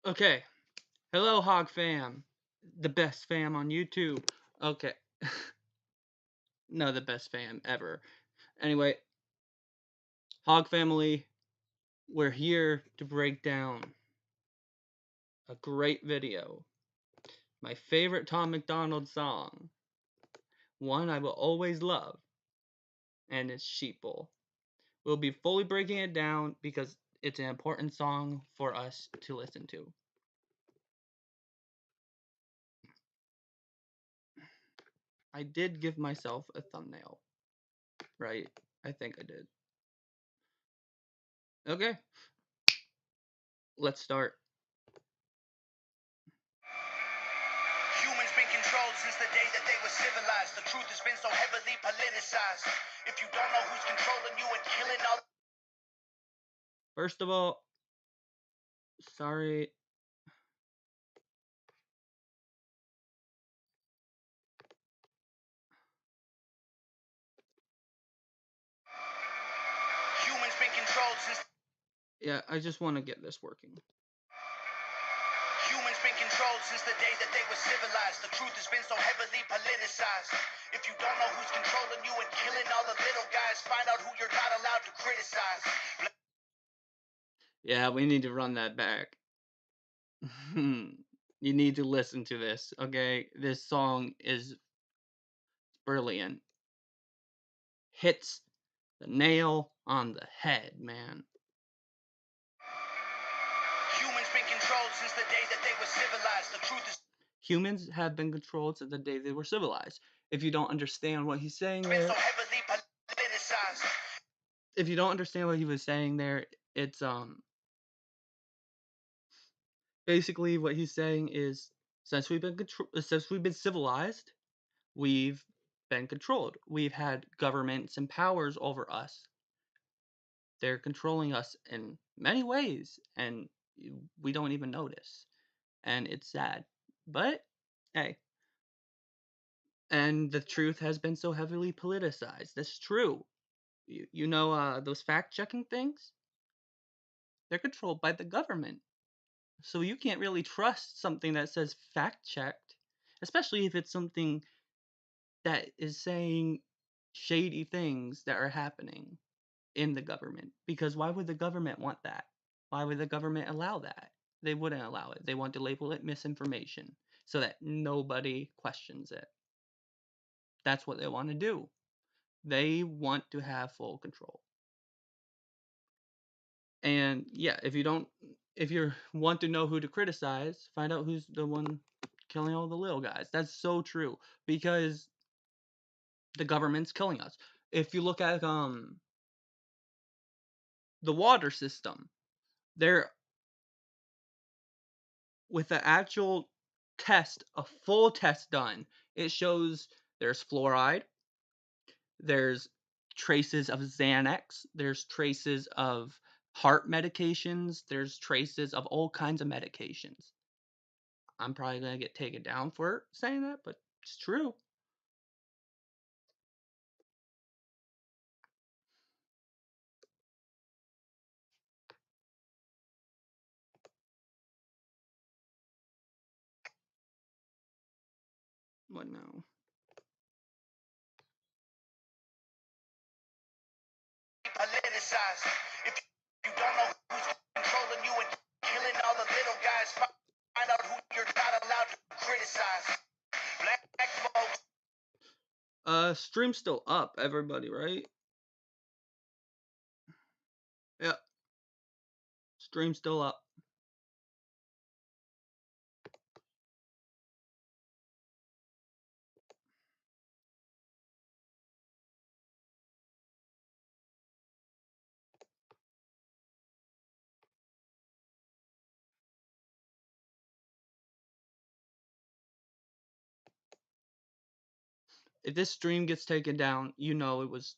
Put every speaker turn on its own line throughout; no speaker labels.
Okay. Hello, Hog Fam. The best fam on YouTube. Okay. No, the best fam ever. Anyway, Hog Family, we're here to break down a great video. My favorite Tom MacDonald song. One I will always love. And it's Sheeple. We'll be fully breaking it down because it's an important song for us to listen to. I did give myself a thumbnail, right? I think I did. Okay, let's start.
Humans been controlled since the day that they were civilized. The truth has been so heavily politicized. If you don't know who's controlling you and killing all.
First of all, sorry.
Humans been controlled since.
Yeah, I just want to get this working.
Humans been controlled since the day that they were civilized. The truth has been so heavily politicized. If you don't know who's controlling you and killing all the little guys, find out who you're not allowed to criticize.
Yeah, we need to run that back. You need to listen to this, okay? This song is brilliant. Hits the nail on the head, man.
Humans been controlled since the day that they were civilized. The truth has
Humans have been controlled since the day they were civilized. If you don't understand what he's saying
been
there,
so heavily politicized.
if you don't understand what he was saying there, it's basically what he's saying is since we've been civilized, we've been controlled. We've had governments and powers over us. They're controlling us in many ways, and we don't even notice. And it's sad. But, hey. And the truth has been so heavily politicized. That's true. You know, those fact checking things? They're controlled by the government. So you can't really trust something that says fact checked, especially if it's something that is saying shady things that are happening in the government. Because why would the government want that? Why would the government allow that? They wouldn't allow it. They want to label it misinformation so that nobody questions it. That's what they want to do. They want to have full control. And yeah, if you want to know who to criticize, find out who's the one killing all the little guys. That's so true because the government's killing us. If you look at the water system, there with the actual test, a full test done, it shows there's fluoride, there's traces of Xanax, there's traces of heart medications, there's traces of all kinds of medications. I'm probably gonna get taken down for saying that, but it's true. What now?
Politicized. If you don't know who's controlling you and killing all the little guys, find out who you're not allowed to criticize. Black folks.
Stream's still up, everybody, right? Yeah, stream's still up. If this stream gets taken down, you know it was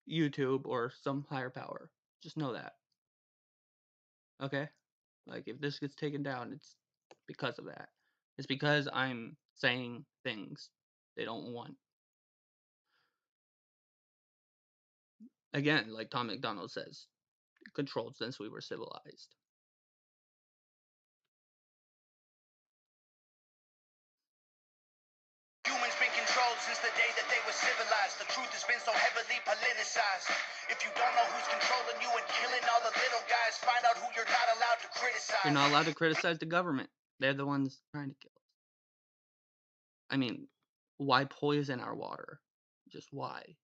YouTube or some higher power. Just know that. Okay? Like if this gets taken down, it's because of that. It's because I'm saying things they don't want. Again, like Tom MacDonald says, controlled since we were civilized.
controlled since the day that they were civilized. The truth has been so heavily politicized. If you don't know who's controlling you and killing all the little guys, find out who you're not allowed to criticize.
You're not allowed to criticize the government. They're the ones trying to kill us. I mean, why poison our water? Just why?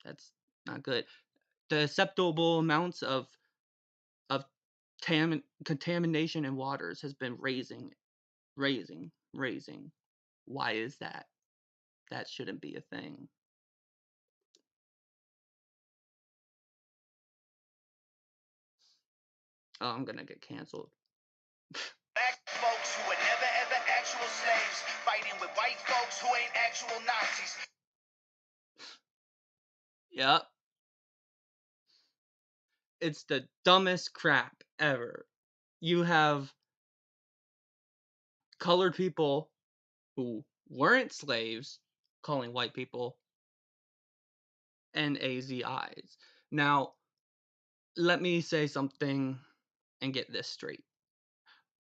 That's not good. The acceptable amounts of contamination in waters has been raising. Why is that? That shouldn't be a thing. Oh, I'm gonna get canceled.
Black folks who were never ever actual slaves, fighting with white folks who ain't actual Nazis.
Yep. It's the dumbest crap ever. You have colored people who weren't slaves calling white people NAZIs. Now, let me say something and get this straight.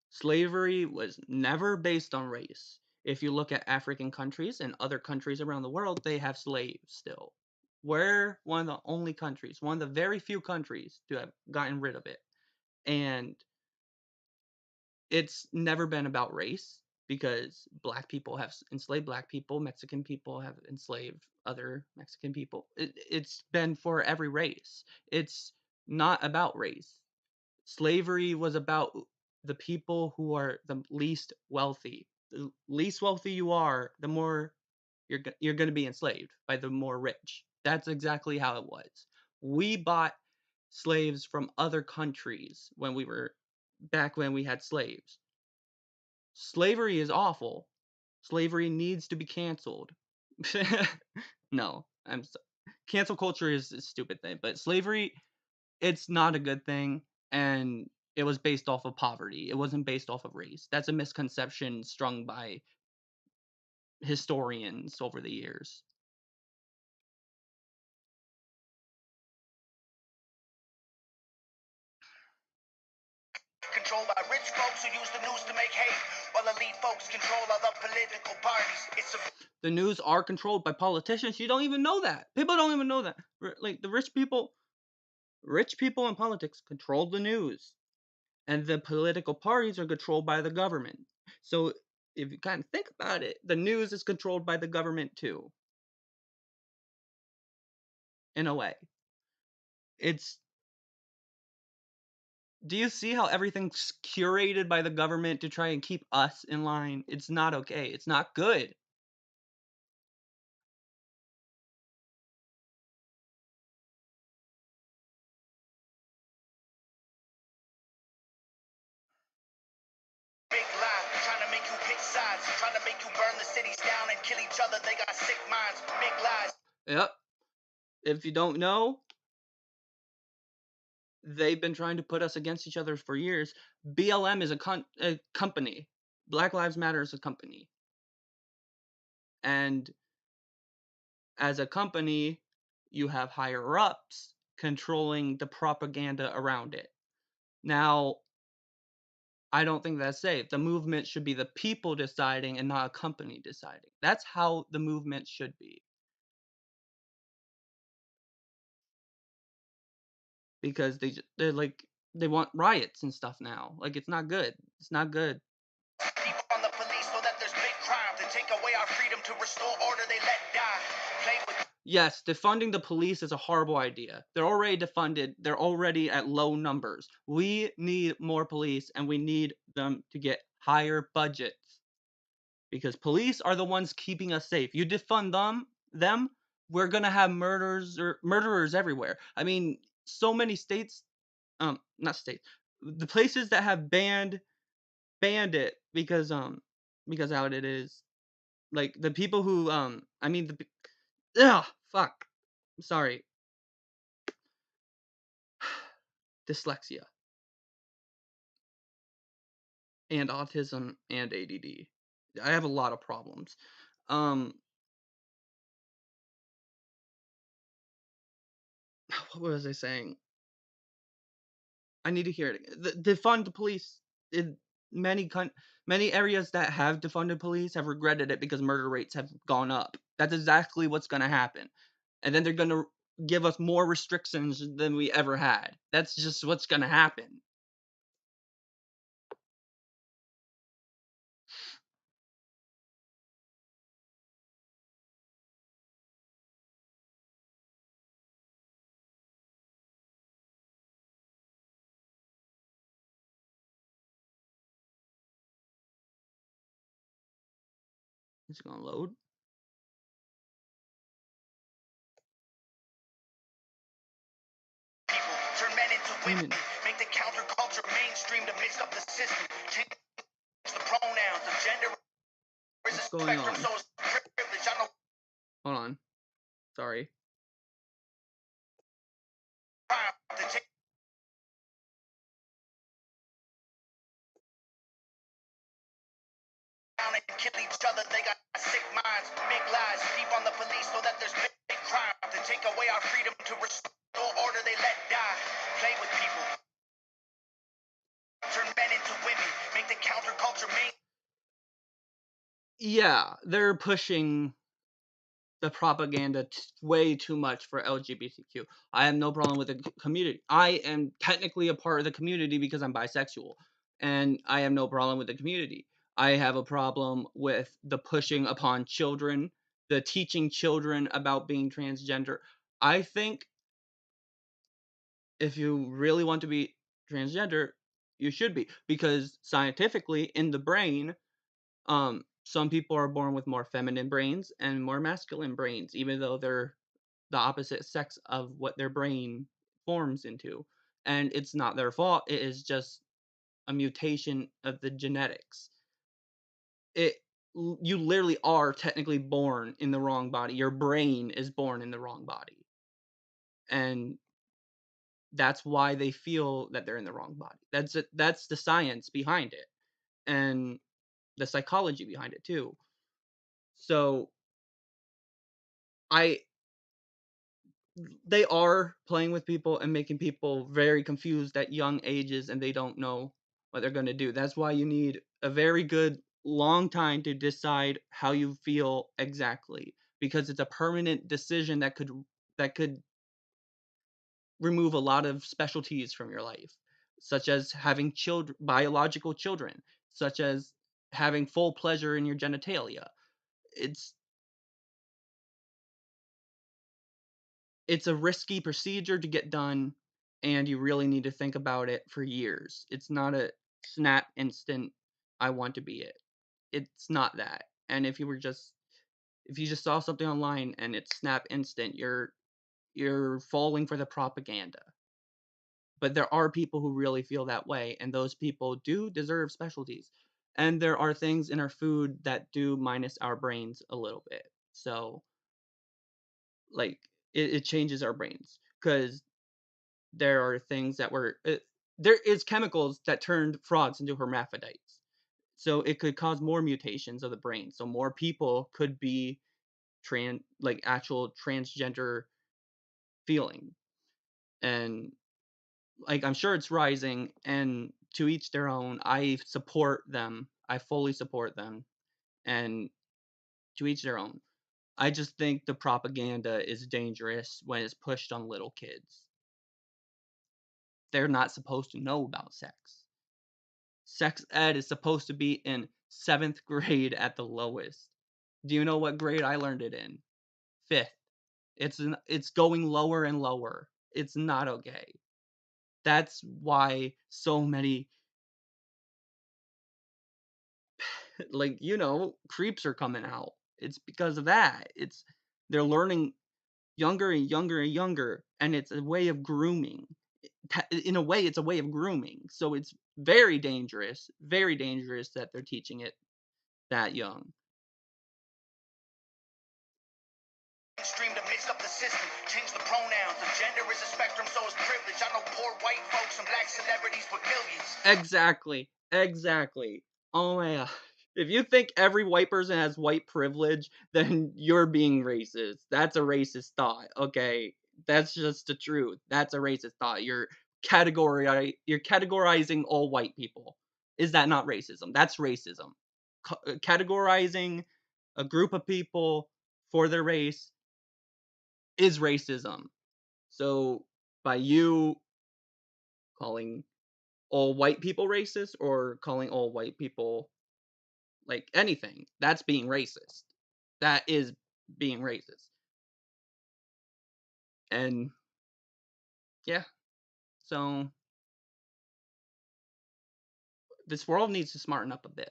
Slavery was never based on race. If you look at African countries and other countries around the world, they have slaves still. We're one of the only countries, one of the very few countries to have gotten rid of it. And it's never been about race because black people have enslaved black people, Mexican people have enslaved other Mexican people. It's been for every race. It's not about race. Slavery was about the people who are the least wealthy. The least wealthy you are, the more you're going to be enslaved by the more rich. That's exactly how it was. We bought slaves from other countries when we were back when we had slaves. Slavery is awful. Slavery needs to be canceled. No, cancel culture is a stupid thing, but slavery, it's not a good thing, and it was based off of poverty. It wasn't based off of race. That's a misconception strung by historians over the years.
Controlled by rich folks who use the news to make hate, while elite folks control other political parties.
The news are controlled by politicians. You don't even know that. People don't even know that. Like the rich people in politics control the news, and the political parties are controlled by the government. So if you kind of think about it, the news is controlled by the government too. In a way. Do you see how everything's curated by the government to try and keep us in line? It's not okay. It's not good.
Big lie, trying to make you pick sides, trying to make you burn the cities down and kill each other. They got sick minds. Big lies.
Yep. If you don't know, they've been trying to put us against each other for years. BLM is a company. Black Lives Matter is a company. And as a company, you have higher ups controlling the propaganda around it. Now, I don't think that's safe. The movement should be the people deciding and not a company deciding. That's how the movement should be. Because they want riots and stuff now. Like it's not good. It's not good.
People on the police so that there's big crime to take away our freedom to restore order they let die. Play with.
Yes, defunding the police is a horrible idea. They're already defunded. They're already at low numbers. We need more police and we need them to get higher budgets. Because police are the ones keeping us safe. You defund them, we're going to have murderers everywhere. I mean, so many states not states. The places that have banned it because how it is like the people who I mean fuck. Sorry. Dyslexia and autism and ADD. I have a lot of problems. Um what was I saying? I need to hear it again. Defund the police in many Many areas that have defunded police have regretted it because murder rates have gone up. That's exactly what's going to happen. And then they're going to give us more restrictions than we ever had. That's just what's going to happen. It's going to load.
People turn men into women, make the counterculture mainstream to mix up the system. Change the pronouns of gender is a
What's going
spectrum,
on?
so it's privilege. I know
Hold on. Sorry.
crime to take down and kill each other. They got sick minds, big lies, sleep on the police so that there's big crime to take away our freedom to restore order. They let die, play with people, turn men into women, make the counterculture main.
Yeah, they're pushing the propaganda way too much for LGBTQ. I have no problem with the community. I am technically a part of the community because I'm bisexual, and I have no problem with the community. I have a problem with the pushing upon children, the teaching children about being transgender. I think if you really want to be transgender, you should be, because scientifically in the brain, some people are born with more feminine brains and more masculine brains, even though they're the opposite sex of what their brain forms into. And it's not their fault. It is just a mutation of the genetics. It You literally are technically born in the wrong body. Your brain is born in the wrong body. And that's why they feel that they're in the wrong body. That's it. That's the science behind it and the psychology behind it too. So I they are playing with people and making people very confused at young ages, and they don't know what they're going to do. That's why you need a very good long time to decide how you feel exactly, because it's a permanent decision that could remove a lot of specialties from your life, such as having children, biological children, such as having full pleasure in your genitalia. It's it's a risky procedure to get done, and you really need to think about it for years. It's not a snap instant I want to be it. It's not that. And if you just saw something online and it's snap instant, you're falling for the propaganda. But there are people who really feel that way, and those people do deserve specialties. And there are things in our food that do minus our brains a little bit. So like it changes our brains, because there are things that there is chemicals that turned frogs into hermaphrodites. So it could cause more mutations of the brain. So more people could be actual transgender feeling. And like I'm sure it's rising, and to each their own. I support them. I fully support them. And to each their own. I just think the propaganda is dangerous when it's pushed on little kids. They're not supposed to know about sex. Sex ed is supposed to be in 7th grade at the lowest. Do you know what grade I learned it in? 5th. It's going lower and lower. It's not okay. That's why so many creeps are coming out. It's because of that. They're learning younger and younger and younger, and it's a way of grooming. In a way, it's a way of grooming. So it's very dangerous that they're teaching it that young.
Stream to mix up the system, change the pronouns. The gender is a spectrum, so it's privilege. I know poor white folks and black celebrities with millions.
Exactly. Exactly. Oh my god. If you think every white person has white privilege, then you're being racist. That's a racist thought, okay? That's just the truth. That's a racist thought. You're categorizing all white people. Is that not racism? That's racism. Categorizing a group of people for their race is racism. So by you calling all white people racist or calling all white people like anything, that's being racist. That is being racist. And yeah, so this world needs to smarten up a bit.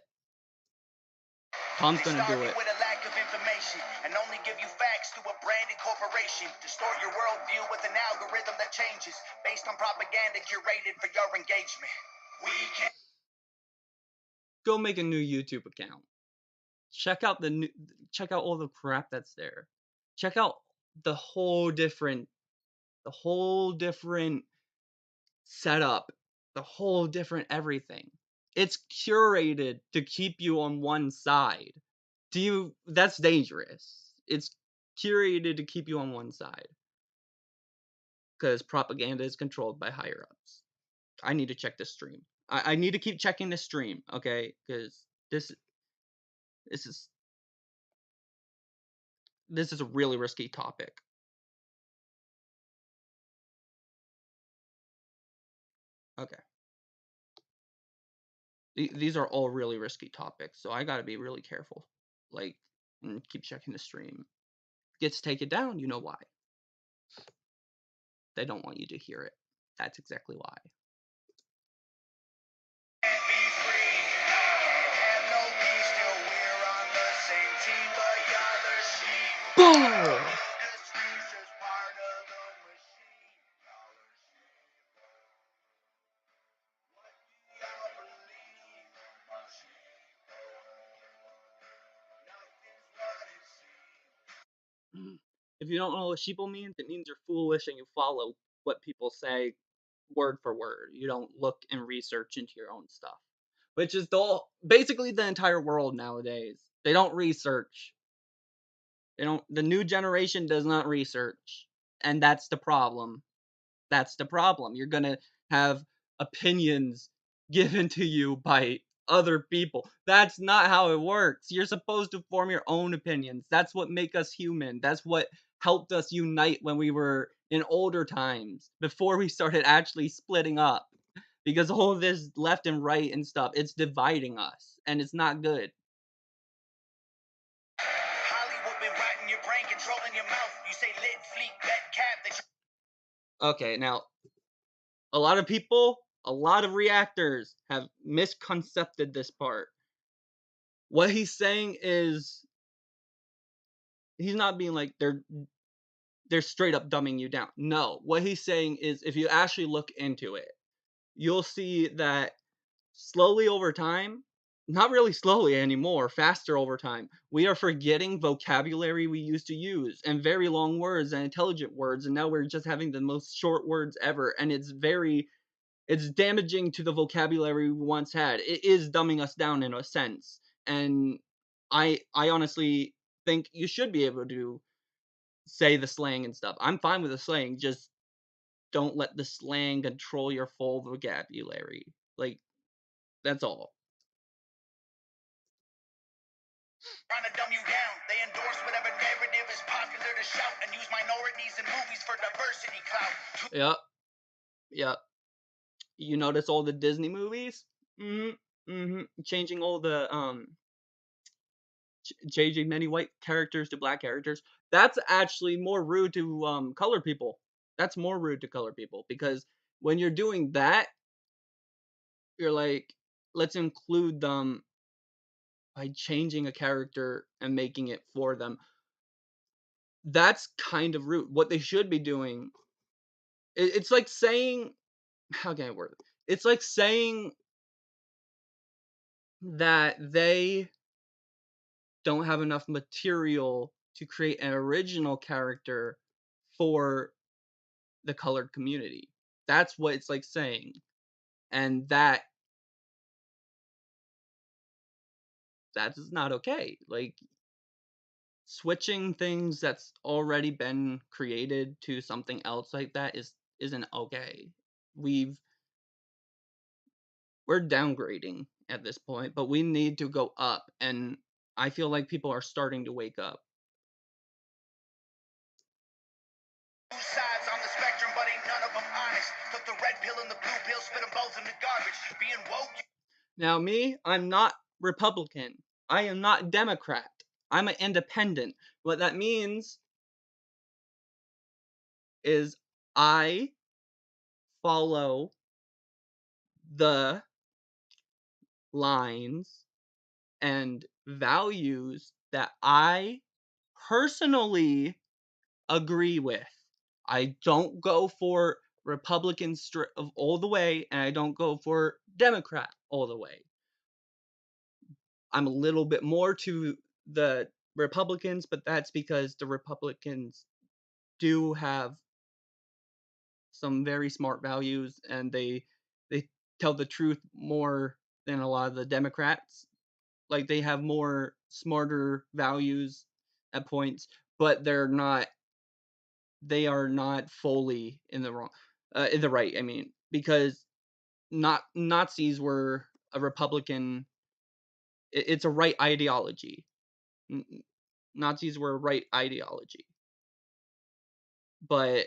Tom's
They
gonna
starve
do
you
it.
with a lack of information and only give you facts through a branded corporation. Distort your worldview with an algorithm that changes based on propaganda curated for your engagement. We can't.
Go make a new YouTube account. Check out all the crap that's there. Check out the whole different setup, the whole different everything. It's curated to keep you on one side. That's dangerous. It's curated to keep you on one side. Because propaganda is controlled by higher ups. I need to check this stream. I need to keep checking this stream, okay? Because this is this is a really risky topic. Okay. These are all really risky topics, so I gotta be really careful. Like, and keep checking the stream. Gets taken down, you know why? They don't want you to hear it. That's exactly why.
Be free. And no peace till we're on the same team, but y'all are sheep.
Boom!
Industry's just part of the machine. Y'all are sheep. What do y'all believe? My sheep. Nothing's what it seems.
If you don't know what sheeple means, it means you're foolish and you follow what people say word for word. You don't look and research into your own stuff. Which is basically the entire world nowadays. They don't research. The new generation does not research. And that's the problem. That's the problem. You're gonna have opinions given to you by other people. That's not how it works. You're supposed to form your own opinions. That's what make us human. That's what helped us unite when we were in older times, before we started actually splitting up. Because all of this left and right and stuff, it's dividing us, and it's not good.
Hollywood been rotting your brain, controlling your mouth. You say lit, fleet, bet, cap.
Okay, now a lot of people, a lot of reactors have misconcepted this part. What he's saying is he's not being like they're straight up dumbing you down. No, what he's saying is if you actually look into it, you'll see that slowly over time, not really slowly anymore, faster over time, we are forgetting vocabulary we used to use and very long words and intelligent words, and now we're just having the most short words ever, and it's damaging to the vocabulary we once had. It is dumbing us down in a sense. And I honestly think you should be able to say the slang and stuff. I'm fine with the slang, just don't let the slang control your full vocabulary. Like, that's all.
Trying to dumb you down. They endorse whatever narrative is popular to shout and use minorities in movies for diversity clout.
Yep. Yep. You notice all the Disney movies? Changing all the changing many white characters to black characters. That's actually more rude to colored people. That's more rude to colored people, because when you're doing that, you're like, let's include them by changing a character and making it for them. That's kind of rude. What they should be doing, it's like saying, how can I word it? It's like saying that they don't have enough material to create an original character for the colored community. That's what it's like saying. And that's not okay. Like, switching things that's already been created to something else like that isn't okay. We're we're downgrading at this point, but we need to go up, and I feel like people are starting to wake up.
Two sides on the spectrum, but ain't none of them honest. Took the red pill and the blue pill, spit them both in the garbage. Being woke.
Now, me, I'm not Republican. I am not Democrat. I'm an independent. What that means is I follow the lines and values that I personally agree with. I don't go for Republican all the way, and I don't go for Democrat all the way. I'm a little bit more to the Republicans, but that's because the Republicans do have some very smart values, and they tell the truth more than a lot of the Democrats. Like, they have more smarter values at points, but they are not fully in the wrong, in the right. I mean, because Nazis were a Republican. It's a right ideology. Nazis were a right ideology, but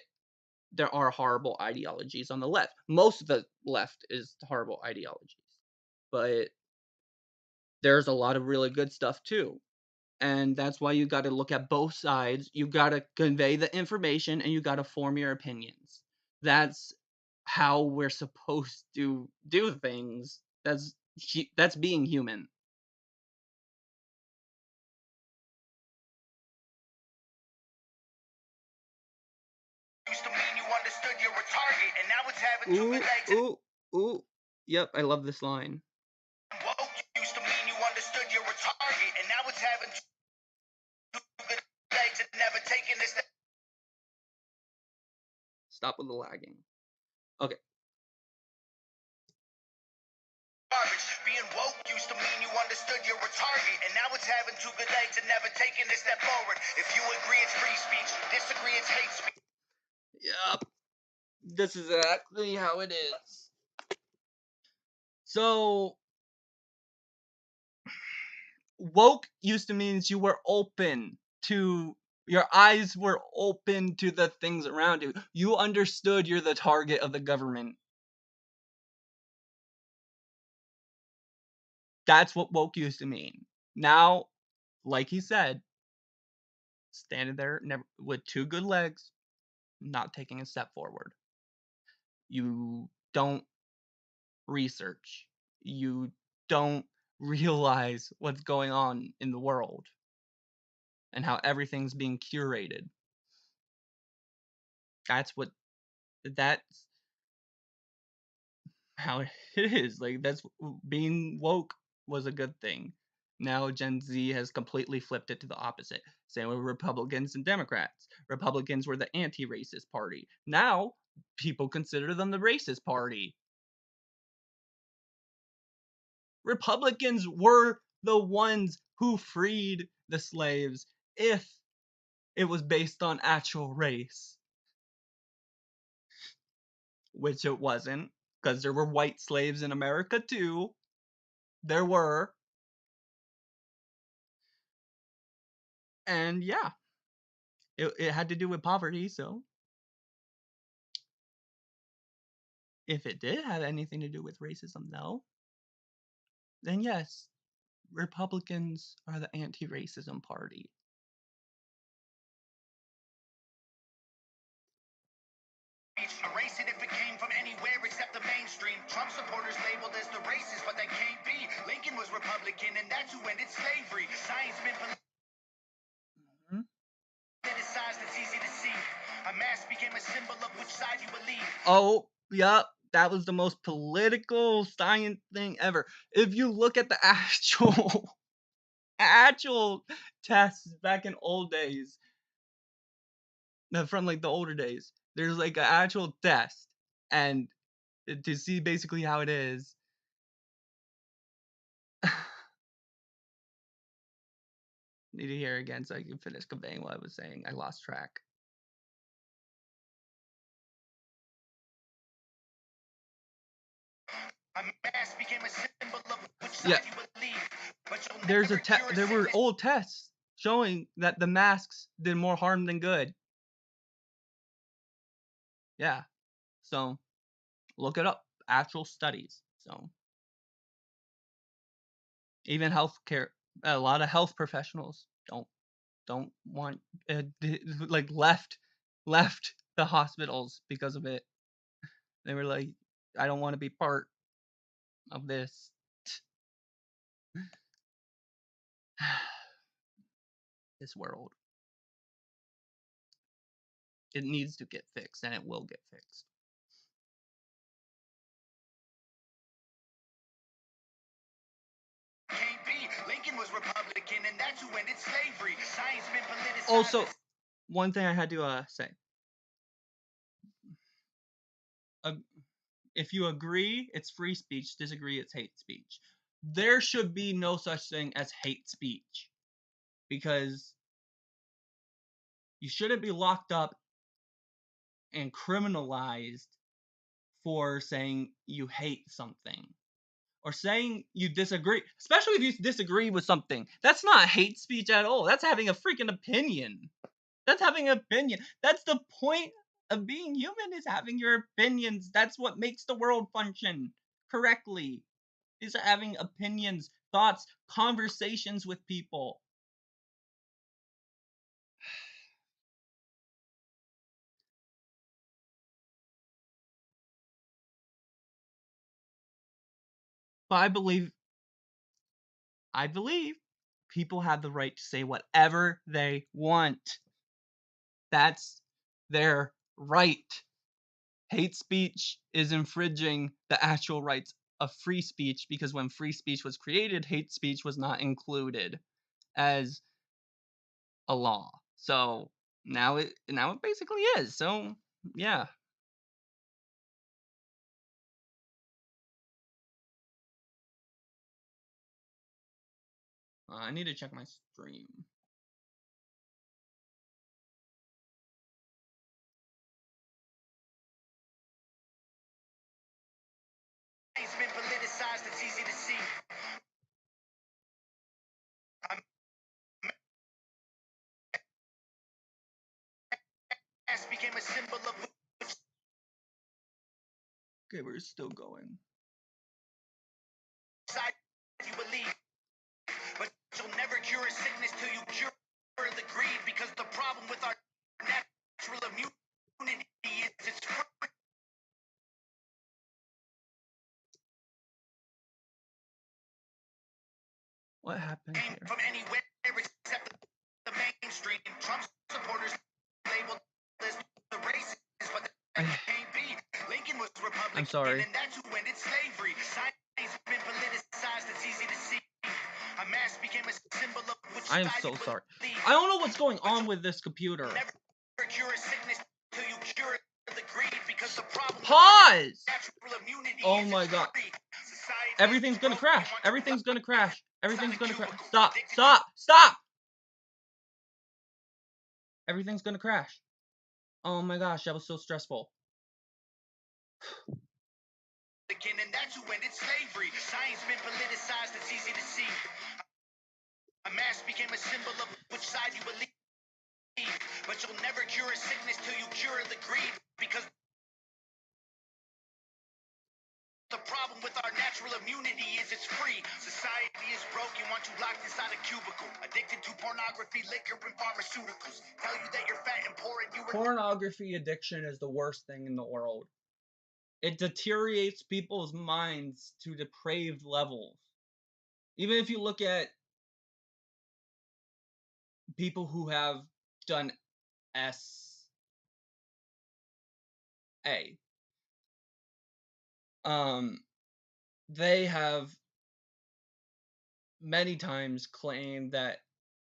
there are horrible ideologies on the left. Most of the left is horrible ideologies, but there's a lot of really good stuff too. And that's why you got to look at both sides. You got to convey the information, and you got to form your opinions. That's how we're supposed to do things. That's being human.
Used to mean you understood you were target, and now it's having two
Ooh,
good legs.
ooh, ooh. Yep, I love this line.
Woke used to mean you understood you were target, and now it's having two good legs and never taking this.
Stop with the lagging. Okay.
Garbage. Being woke used to mean you understood you were target, and now it's having two good legs and never taking this step forward. If you agree, it's free speech. Disagree, it's hate speech.
Yep. This is exactly how it is. So, woke used to mean you were open to, your eyes were open to the things around you. You understood you're the target of the government. That's what woke used to mean. Now, like he said, standing there with two good legs, not taking a step forward. You don't research. You don't realize what's going on in the world and how everything's being curated. That's how it is. Like, that's being woke was a good thing. Now Gen Z has completely flipped it to the opposite. Same with Republicans and Democrats. Republicans were the anti-racist party. Now people consider them the racist party. Republicans were the ones who freed the slaves if it was based on actual race, which it wasn't, because there were white slaves in America too. There were. And yeah, it had to do with poverty, so if it did have anything to do with racism, though, then yes, Republicans are the anti-racism party.
Erase it if it came from anywhere except the mainstream. Trump supporters labeled as the racist, but they can't be. Lincoln was Republican, and that's who ended slavery. Science been politicized, it's easy to see. A mask became a symbol of which side you believe.
Oh, yep, that was the most political science thing ever. If you look at the actual tests back in old days, from like the older days, there's like an actual test, and to see basically how it is. Need to hear again so I can finish conveying what I was saying. I lost track.
A mask became a symbol of which
Yeah,
side you believe, but you'll never cure a
there were
sickness.
old tests showing that the masks did more harm than good. Yeah, so look it up. Actual studies. So even healthcare, a lot of health professionals don't want like left the hospitals because of it. They were like, I don't want to be part of this. This world. It needs to get fixed, and it will get fixed.
Can't be. Lincoln was Republican, and that's who ended slavery. Science been politicized.
Also, one thing I had to say. If you agree, it's free speech. Disagree, it's hate speech. There should be no such thing as hate speech because you shouldn't be locked up and criminalized for saying you hate something or saying you disagree, especially if you disagree with something. That's not hate speech at all. That's having a freaking opinion. That's having an opinion. That's the point of being human, is having your opinions. That's what makes the world function correctly. Is having opinions, thoughts, conversations with people. But I believe people have the right to say whatever they want. That's their right. Hate speech is infringing the actual rights of free speech because when free speech was created, hate speech was not included as a law. So now it basically is. So yeah. I need to check my stream.
It's been politicized, it's easy to see. A mask became a symbol of which
Okay, we're still going.
side you believe, but you'll never cure a sickness till you cure the greed, because the problem with our natural immunity is it's
What happened
came
here?
from anywhere except the mainstream. Trump supporters labeled as the racists, but that can't be. Lincoln was Republican,
I'm sorry.
and that's who ended slavery. Science been politicized, it's easy to see. A mask became a symbol of which
I am
side
so
you
sorry.
believe.
I don't know what's going on with this computer.
Never cure a sickness till you cure the greed, because the problem
Pause!
natural immunity
Oh
is
my god.
society
Everything's
is
gonna
broken.
crash.
Want to
Everything's gonna
lock
crash.
inside
Everything's
a
gonna crash.
cubicle,
Stop!
addicted to
Stop! Stop! Everything's gonna crash. Oh my gosh, that was so stressful.
and that's who ended slavery. Science been politicized, it's easy to see. A mask became a symbol of which side you believe, but you'll never cure a sickness till you cure the greed, because the problem with our natural immunity is it's free. Society is broken, want you locked inside a cubicle, addicted to pornography, liquor, and pharmaceuticals. Tell you that you're fat and poor and you were
Pornography addiction is the worst thing in the world. It deteriorates people's minds to depraved levels. Even if you look at people who have done SA, they have many times claimed that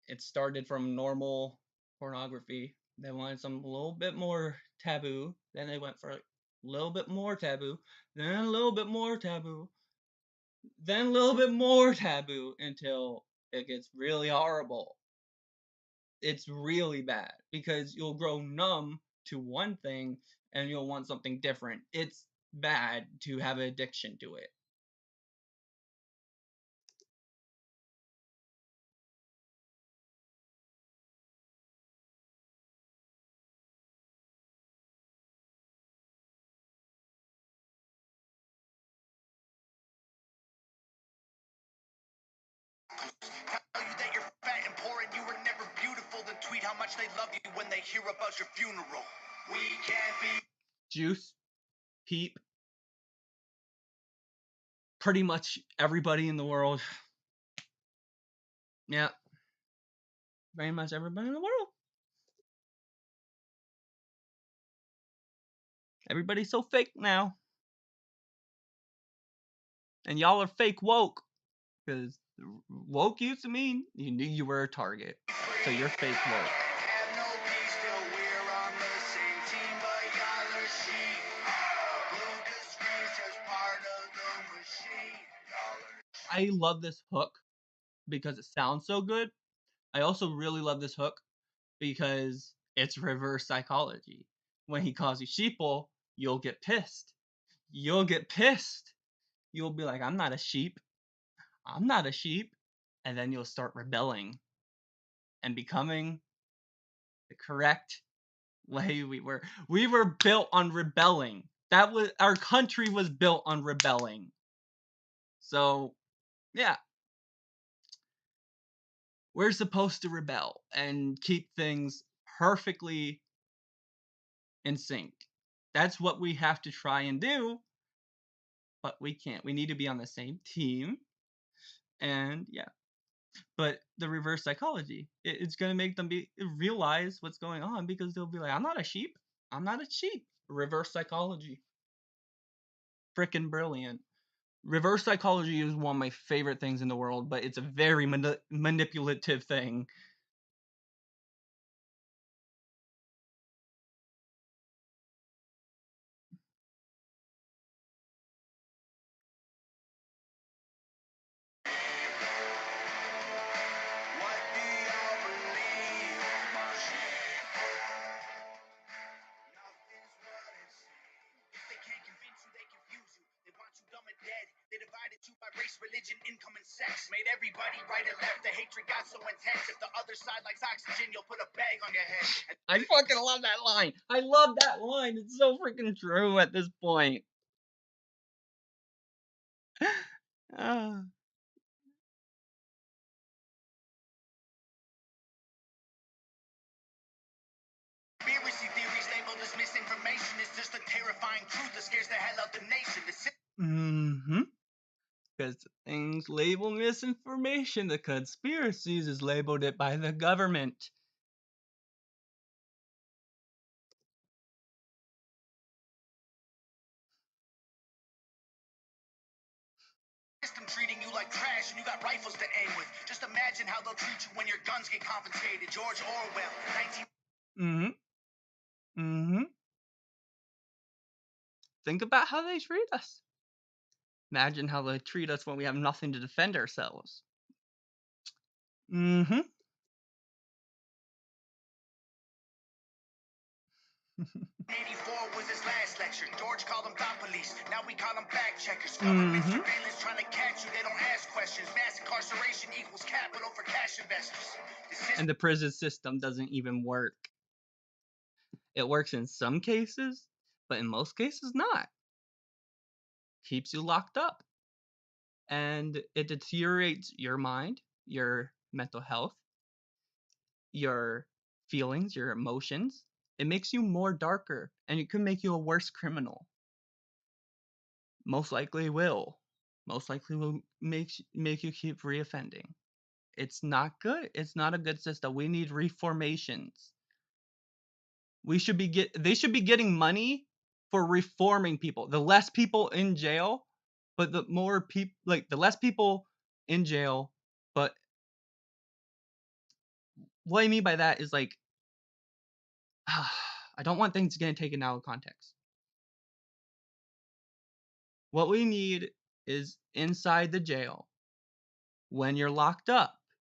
it started from normal pornography. They wanted some a little bit more taboo. Then they went for a little bit more taboo. Then a little bit more taboo. Then a little bit more taboo until it gets really horrible. It's really bad because you'll grow numb to one thing and you'll want something different. It's bad to have an addiction to it.
Tell you that you're fat and poor and you were never beautiful, then tweet how much they love you when they hear about your funeral. We can't be
Juice, Peep, pretty much everybody in the world. Yeah, very much everybody in the world. Everybody's so fake now. And y'all are fake woke. Because woke used to mean you knew you were a target. So you're fake woke.
have no peace till we're on the same team, but y'all are sheep. Lucas screams just part of the machine.
I love this hook because it sounds so good. I also really love this hook because it's reverse psychology. When he calls you sheeple, you'll get pissed. You'll get pissed. You'll be like, I'm not a sheep. I'm not a sheep. And then you'll start rebelling and becoming the correct way we were. We were built on rebelling. That was our country was built on rebelling. So, yeah. We're supposed to rebel and keep things perfectly in sync. That's what we have to try and do, but we can't. We need to be on the same team. And yeah. But the reverse psychology, it's going to make them realize what's going on because they'll be like, I'm not a sheep. I'm not a sheep. Reverse psychology. Frickin' brilliant. Reverse psychology is one of my favorite things in the world, but it's a very manipulative thing.
What do y'all believe? Nothing's what it seems. If they can't convince you, they confuse you. They want you dumb and dead. They divided you by race, religion, income, and sex. Made everybody right and left. The hatred got so intense. If the other side likes oxygen, you'll put a bag on your head.
I fucking love that line. I love that line. It's so freaking true at this point. Ah.
Conspiracy theories labeled as misinformation is just a terrifying truth that scares the hell out the nation.
Mm-hmm. Because things labeled misinformation, the conspiracies is labeled it by the government.
System treating you like trash and you got rifles to aim with. Just imagine how they'll treat you when your guns get confiscated. George Orwell, 19.
Mm-hmm. Mm-hmm. Think about how they treat us. Imagine how they treat us when we have nothing to defend ourselves. Mm-hmm.
84 was his last lecture. George called them thought police. Now we call them fact checkers. Government surveillance trying to catch you. They don't ask questions. Mass incarceration equals capital for cash investors.
And the prison system doesn't even work. It works in some cases, but in most cases not. Keeps you locked up. And it deteriorates your mind, your mental health, your feelings, your emotions. It makes you more darker, and it could make you a worse criminal. Most likely will. Most likely will make you keep reoffending. It's not good. It's not a good system. We need reformations. They should be getting money for reforming people. The less people in jail, but the more people, like the less people in jail, but what I mean by that is like I don't want things getting taken out of context. What we need is inside the jail when you're locked up,